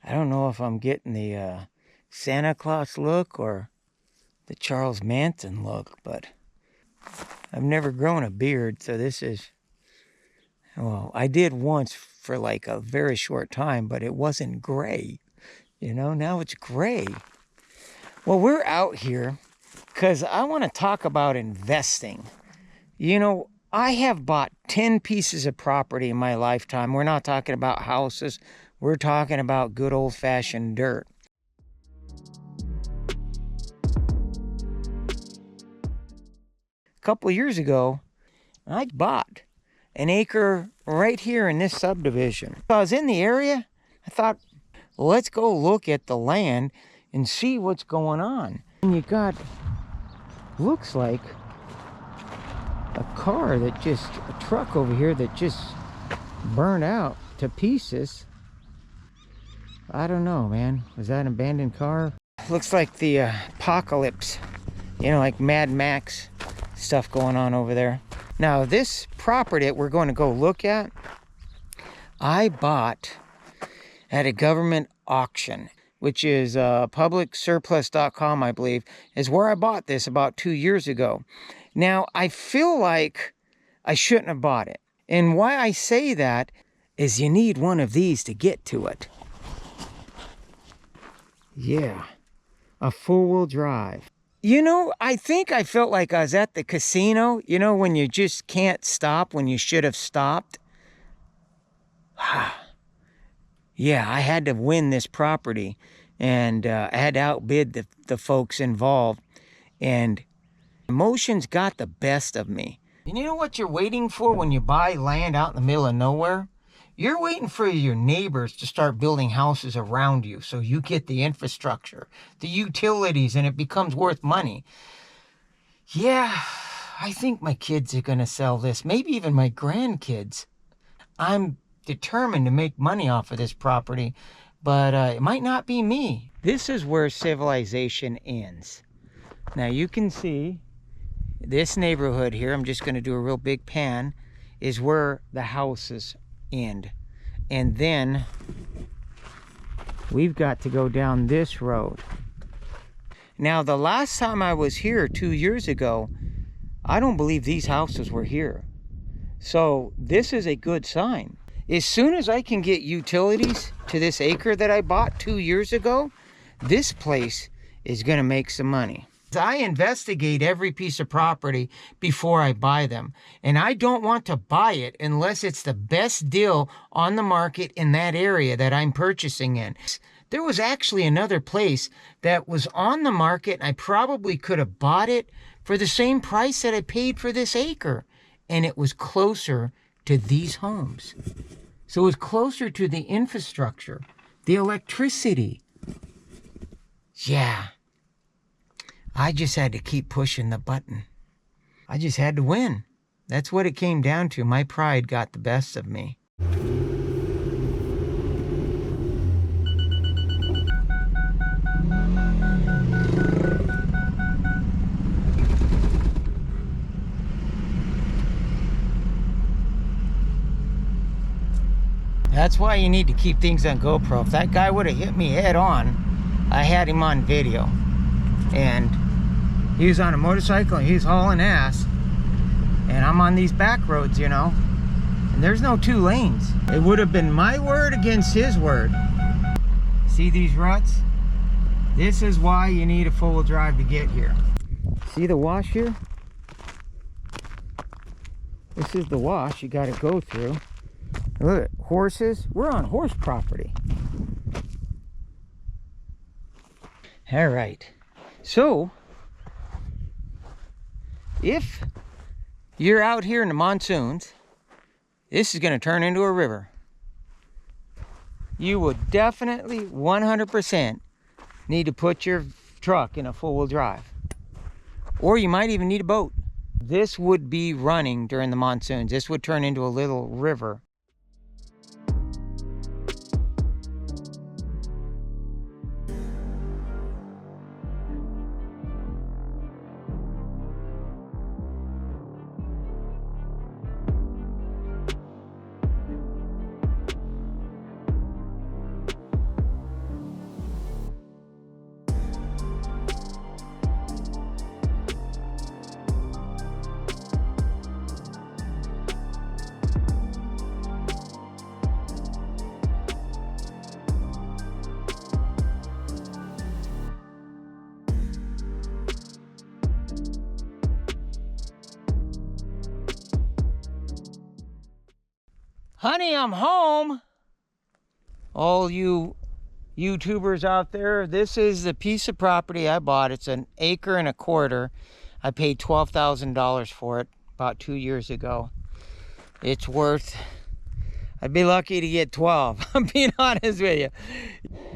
I don't know if I'm getting the Santa Claus look or the Charles Manson look, but I've never grown a beard, so this is, well, I did once for like a very short time, but it wasn't gray. You know, now it's gray. Well, we're out here because I want to talk about investing. You know, I have bought 10 pieces of property in my lifetime. We're not talking about houses. We're talking about good old-fashioned dirt. A couple of years ago, I bought an acre right here in this subdivision. I was in the area. I thought, well, let's go look at the land and see what's going on. And you got, looks like a car that just, a truck over here that just burned out to pieces. I don't know, man. Was that an abandoned car? Looks like the apocalypse, you know, like Mad Max stuff going on over there. Now, this property that we're going to go look at, I bought at a government auction, which is publicsurplus.com, I believe, is where I bought this about 2 years ago. Now, I feel like I shouldn't have bought it. And why I say that is you need one of these to get to it. Yeah, a four-wheel drive. You know, I think I felt like I was at the casino, you know, when you just can't stop when you should have stopped. Yeah, I had to win this property, and I had to outbid the folks involved, and emotions got the best of me. And you know what you're waiting for when you buy land out in the middle of nowhere? You're waiting for your neighbors to start building houses around you so you get the infrastructure, the utilities, and it becomes worth money. Yeah, I think my kids are going to sell this, maybe even my grandkids. I'm determined to make money off of this property, but it might not be me. This is where civilization ends. Now you can see this neighborhood here, I'm just going to do a real big pan, is where the houses end. And then we've got to go down this road. Now, the last time I was here 2 years ago, I don't believe these houses were here. So this is a good sign. As soon as I can get utilities to this acre that I bought 2 years ago, this place is going to make some money. I investigate every piece of property before I buy them. And I don't want to buy it unless it's the best deal on the market in that area that I'm purchasing in. There was actually another place that was on the market, and I probably could have bought it for the same price that I paid for this acre. And it was closer to these homes. So it was closer to the infrastructure, the electricity. Yeah. I just had to keep pushing the button. I just had to win. That's what it came down to. My pride got the best of me. That's why you need to keep things on GoPro. If that guy would have hit me head on, I had him on video. And he was on a motorcycle and he was hauling ass. And I'm on these back roads, you know. And there's no two lanes. It would have been my word against his word. See these ruts? This is why you need a four-wheel drive to get here. See the wash here? This is the wash you got to go through. Look at horses. We're on horse property. All right. So, if you're out here in the monsoons, this is going to turn into a river. You would definitely 100% need to put your truck in a four-wheel drive. Or you might even need a boat. This would be running during the monsoons. This would turn into a little river. Honey, I'm home. All you YouTubers out there, this is the piece of property I bought. It's an 1.25 acres. I paid $12,000 for it about 2 years ago. It's worth, I'd be lucky to get 12. I'm being honest with you.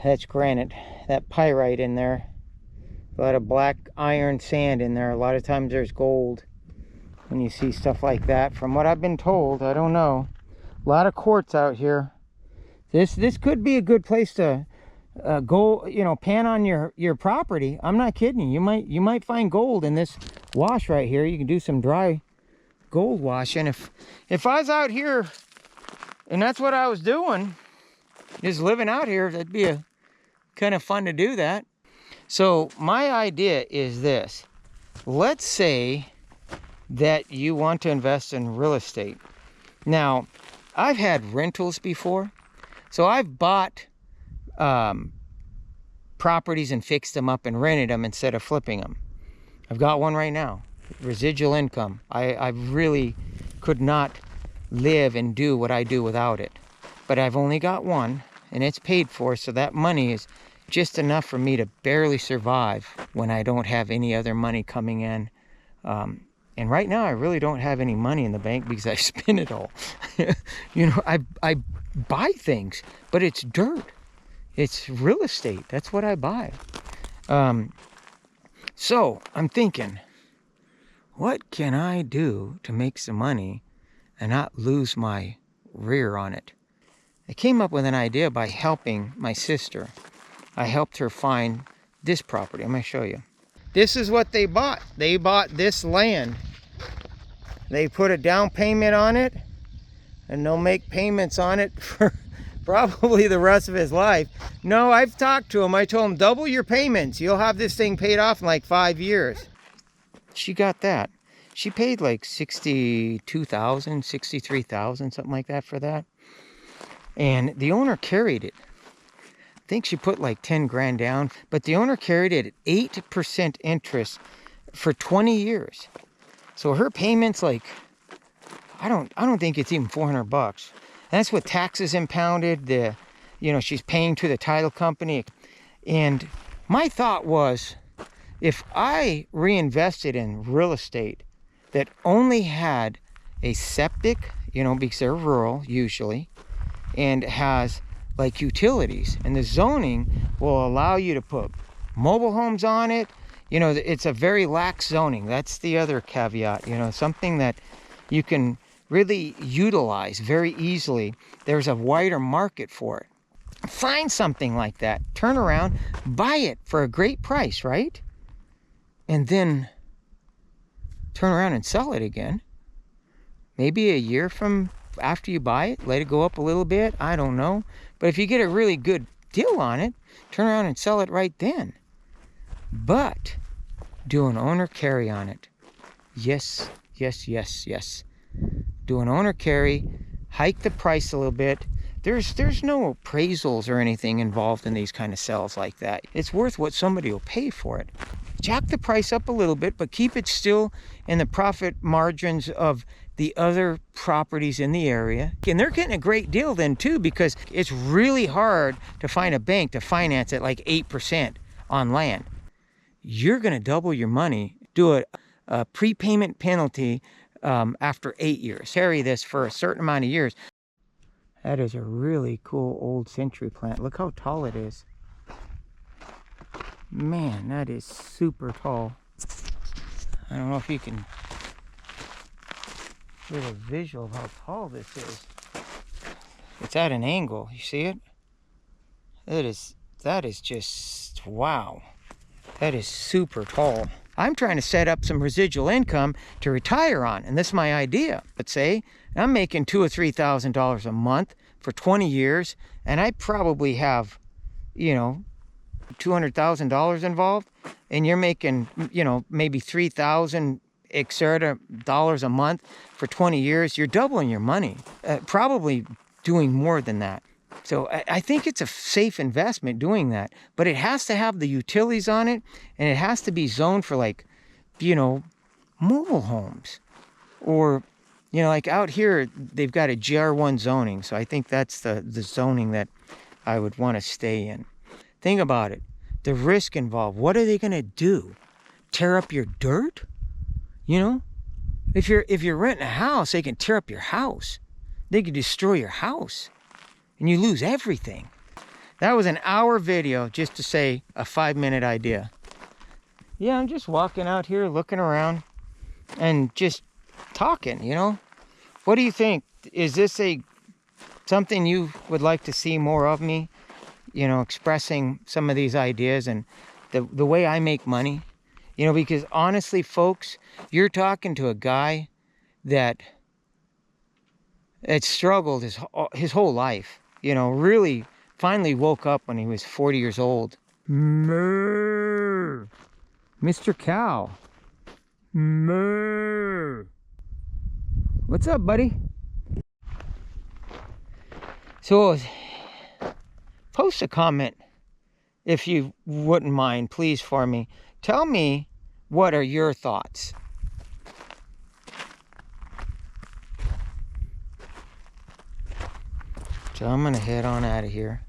That's granite, that pyrite in there. A lot of black iron sand in there. A lot of times there's gold when you see stuff like that. From what I've been told, I don't know. A lot of quartz out here. This could be a good place to go, you know, pan on your property. I'm not kidding you. You might find gold in this wash right here. You can do some dry gold washing. If I was out here and that's what I was doing, just living out here, that'd be a kind of fun to do that. So my idea is this. Let's say that you want to invest in real estate. Now, I've had rentals before. So I've bought properties and fixed them up and rented them instead of flipping them. I've got one right now. Residual income. I really could not live and do what I do without it. But I've only got one, and it's paid for, so that money is just enough for me to barely survive when I don't have any other money coming in. And right now I really don't have any money in the bank because I spent it all. You know, I buy things, but it's dirt. It's real estate. That's what I buy. So I'm thinking, what can I do to make some money and not lose my rear on it? I came up with an idea by helping my sister. I helped her find this property. I'm going to show you. This is what they bought. They bought this land. They put a down payment on it, and they'll make payments on it for probably the rest of his life. No, I've talked to him. I told him, double your payments. You'll have this thing paid off in like 5 years. She got that. She paid like $62,000, $63,000, something like that for that. And the owner carried it. I think she put like 10 grand down, but the owner carried it at 8% interest for 20 years. So her payment's like, I don't think it's even $400. And that's with taxes impounded, she's paying to the title company. And my thought was, if I reinvested in real estate that only had a septic, because they're rural usually, and has like utilities, and the zoning will allow you to put mobile homes on it. It's a very lax zoning. That's the other caveat, something that you can really utilize very easily. There's a wider market for it. Find something like that, turn around, buy it for a great price, right? And then turn around and sell it again. Maybe a year from after you buy it, let it go up a little bit. I don't know. But if you get a really good deal on it, turn around and sell it right then. But do an owner carry on it. Yes, yes, yes, yes. Do an owner carry, hike the price a little bit. There's no appraisals or anything involved in these kind of sales like that. It's worth what somebody will pay for it. Jack the price up a little bit, but keep it still in the profit margins of the other properties in the area. And they're getting a great deal then too, because it's really hard to find a bank to finance at like 8% on land. You're going to double your money, do a prepayment penalty after 8 years. Carry this for a certain amount of years. That is a really cool old century plant. Look how tall it is. Man, that is super tall. I don't know if you can get a visual of how tall this is. It's at an angle. You see it? That is just, wow. That is super tall. I'm trying to set up some residual income to retire on, and this is my idea. Let's say I'm making $2,000 or $3,000 a month for 20 years, and I probably have, $200,000 involved, and you're making, maybe $3,000 dollars a month for 20 years. You're doubling your money, probably doing more than that. So I think it's a safe investment doing that, but it has to have the utilities on it, and it has to be zoned for like, mobile homes or, You know, like out here, they've got a GR1 zoning. So I think that's the zoning that I would want to stay in. Think about it. The risk involved. What are they going to do? Tear up your dirt? You know? If you're renting a house, they can tear up your house. They can destroy your house. And you lose everything. That was an hour video just to say a 5-minute idea. Yeah, I'm just walking out here looking around and just talking, you know. What do you think? Is this something you would like to see more of me? You know, expressing some of these ideas and the way I make money? You know, because honestly, folks, you're talking to a guy that struggled his whole life. You know, really finally woke up when he was 40 years old. Moo! Mr. Cow. Moo! What's up, buddy? So, post a comment if you wouldn't mind, please, for me. Tell me, what are your thoughts? So I'm gonna head on out of here.